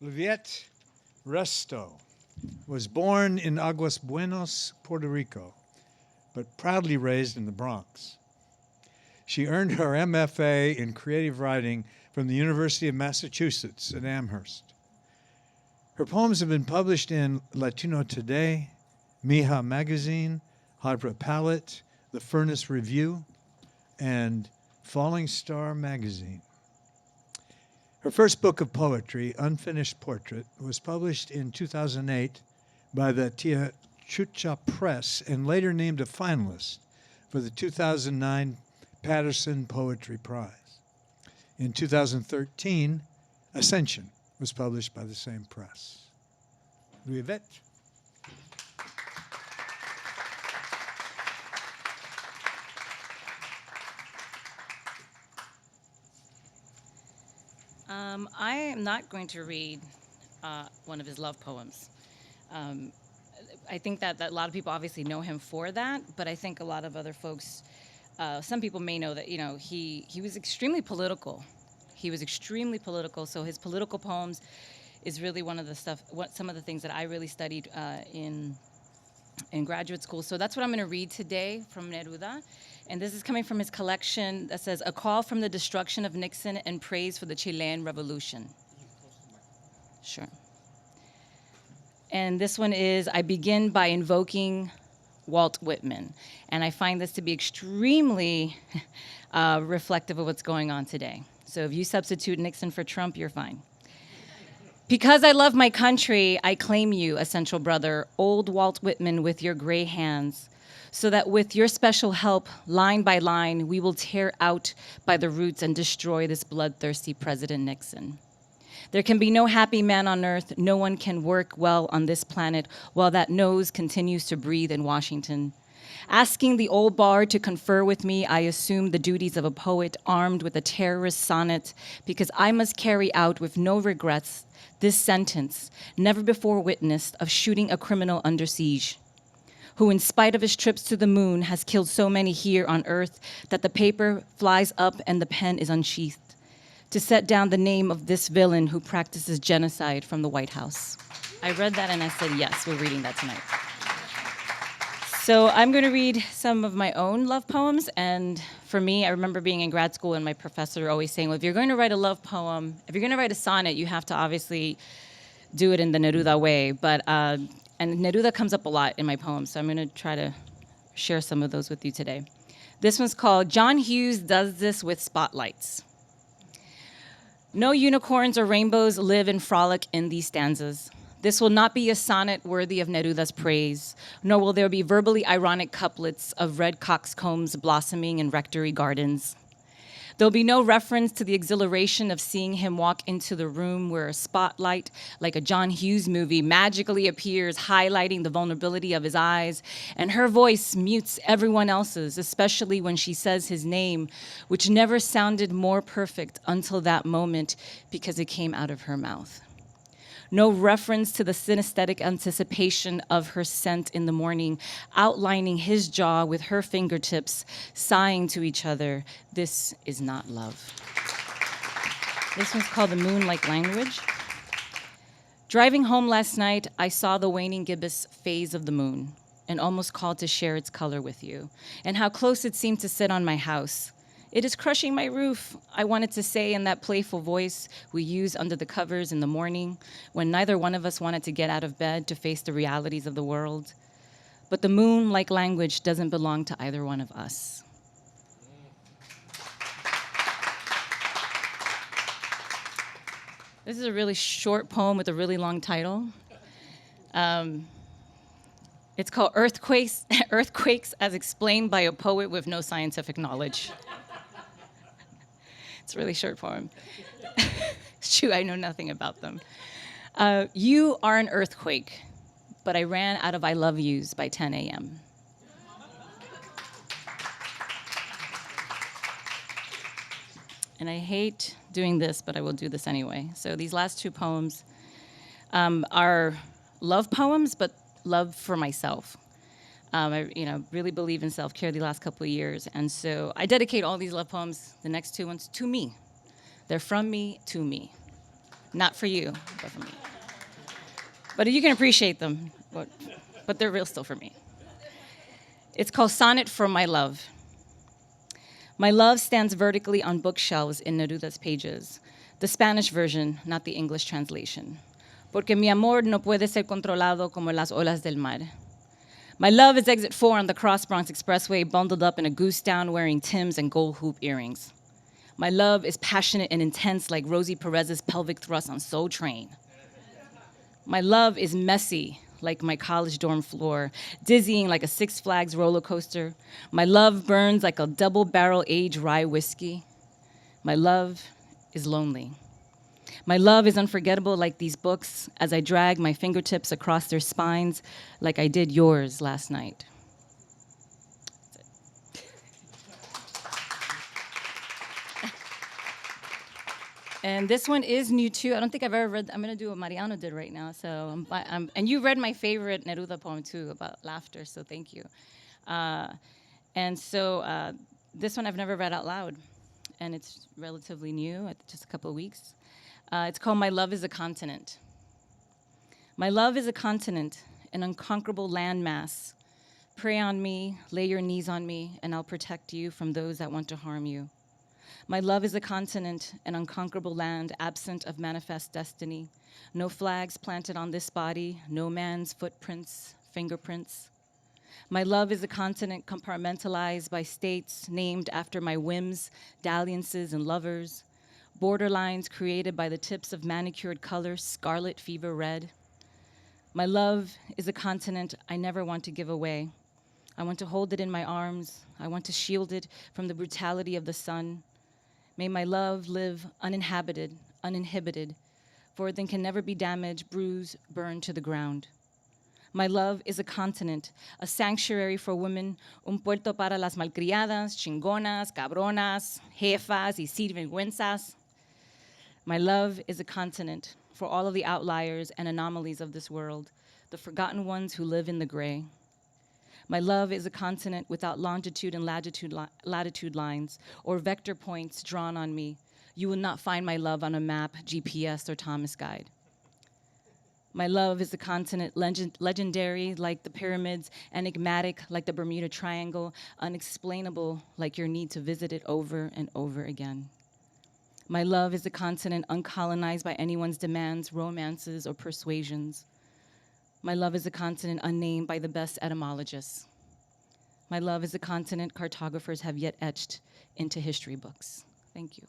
Luivette Resto was born in Aguas Buenos, Puerto Rico, but proudly raised in the Bronx. She earned her MFA in creative writing from the University of Massachusetts at Amherst. Her poems have been published in Latino Today, Mija Magazine, Harper Palette, The Furnace Review, and Falling Star Magazine. Her first book of poetry, Unfinished Portrait, was published in 2008 by the Tia Chucha Press and later named a finalist for the 2009 Patterson Poetry Prize. In 2013, Ascension was published by the same press. Luivette. I am not going to read one of his love poems. Um, I think that a lot of people obviously know him for that, but I think a lot of other folks, some people may know that, he was extremely political. He was extremely political, so his political poems is really some of the things that I really studied in graduate school. So that's what I'm going to read today from Neruda. And this is coming from his collection that says, A Call from the Destruction of Nixon and Praise for the Chilean Revolution. Sure. And this one is, I begin by invoking Walt Whitman. And I find this to be extremely reflective of what's going on today. So if you substitute Nixon for Trump, you're fine. Because I love my country, I claim you, essential brother, old Walt Whitman with your gray hands, so that with your special help, line by line, we will tear out by the roots and destroy this bloodthirsty President Nixon. There can be no happy man on earth. No one can work well on this planet while that nose continues to breathe in Washington. Asking the old bard to confer with me, I assume the duties of a poet armed with a terrorist sonnet, because I must carry out with no regrets this sentence, never before witnessed, of shooting a criminal under siege, who in spite of his trips to the moon has killed so many here on earth that the paper flies up and the pen is unsheathed, to set down the name of this villain who practices genocide from the White House. I read that and I said, yes, we're reading that tonight. So I'm going to read some of my own love poems. And for me, I remember being in grad school and my professor always saying, well, if you're going to write a love poem, if you're going to write a sonnet, you have to obviously do it in the Neruda way. And Neruda comes up a lot in my poems, so I'm going to try to share some of those with you today. This one's called John Hughes Does This with Spotlights. No unicorns or rainbows live and frolic in these stanzas. This will not be a sonnet worthy of Neruda's praise, nor will there be verbally ironic couplets of red coxcombs blossoming in rectory gardens. There'll be no reference to the exhilaration of seeing him walk into the room where a spotlight, like a John Hughes movie, magically appears, highlighting the vulnerability of his eyes, and her voice mutes everyone else's, especially when she says his name, which never sounded more perfect until that moment because it came out of her mouth. No reference to the synesthetic anticipation of her scent in the morning, outlining his jaw with her fingertips, sighing to each other, this is not love. This one's called The Moon-like Language. Driving home last night, I saw the waning gibbous phase of the moon and almost called to share its color with you, and how close it seemed to sit on my house. It is crushing my roof, I wanted to say in that playful voice we use under the covers in the morning when neither one of us wanted to get out of bed to face the realities of the world. But the moon-like language doesn't belong to either one of us. This is a really short poem with a really long title. It's called Earthquakes, Earthquakes as Explained by a Poet with No Scientific Knowledge. It's a really short poem. Shoot, I know nothing about them. You are an earthquake, but I ran out of I love yous by 10 a.m. And I hate doing this, but I will do this anyway. So these last two poems are love poems, but love for myself. I really believe in self-care the last couple of years. And so I dedicate all these love poems, the next two ones, to me. They're from me to me. Not for you, but for me. But you can appreciate them, but they're real still for me. It's called Sonnet for My Love. My love stands vertically on bookshelves in Neruda's pages, the Spanish version, not the English translation. Porque mi amor no puede ser controlado como las olas del mar. My love is exit 4 on the Cross Bronx Expressway, bundled up in a goose down wearing Timbs and gold hoop earrings. My love is passionate and intense like Rosie Perez's pelvic thrust on Soul Train. My love is messy like my college dorm floor, dizzying like a Six Flags roller coaster. My love burns like a double-barrel aged rye whiskey. My love is lonely. My love is unforgettable like these books as I drag my fingertips across their spines like I did yours last night. And this one is new too. I don't think I've ever read. I'm gonna do what Mariano did right now. So, and you read my favorite Neruda poem too about laughter. So thank you. This one I've never read out loud, and it's relatively new, just a couple of weeks. It's called "My Love Is a Continent." My love is a continent, an unconquerable landmass. Pray on me, lay your knees on me, and I'll protect you from those that want to harm you. My love is a continent, an unconquerable land, absent of manifest destiny. No flags planted on this body, no man's footprints, fingerprints. My love is a continent compartmentalized by states named after my whims, dalliances, and lovers. Borderlines created by the tips of manicured color, scarlet fever red. My love is a continent I never want to give away. I want to hold it in my arms. I want to shield it from the brutality of the sun. May my love live uninhabited, uninhibited, for it then can never be damaged, bruised, burned to the ground. My love is a continent, a sanctuary for women, un puerto para las malcriadas, chingonas, cabronas, jefas y sinvergüenzas. My love is a continent for all of the outliers and anomalies of this world, the forgotten ones who live in the gray. My love is a continent without longitude and latitude lines or vector points drawn on me. You will not find my love on a map, GPS, or Thomas Guide. My love is a continent legendary like the pyramids, enigmatic like the Bermuda Triangle, unexplainable like your need to visit it over and over again. My love is a continent uncolonized by anyone's demands, romances, or persuasions. My love is a continent unnamed by the best etymologists. My love is a continent cartographers have yet etched into history books. Thank you.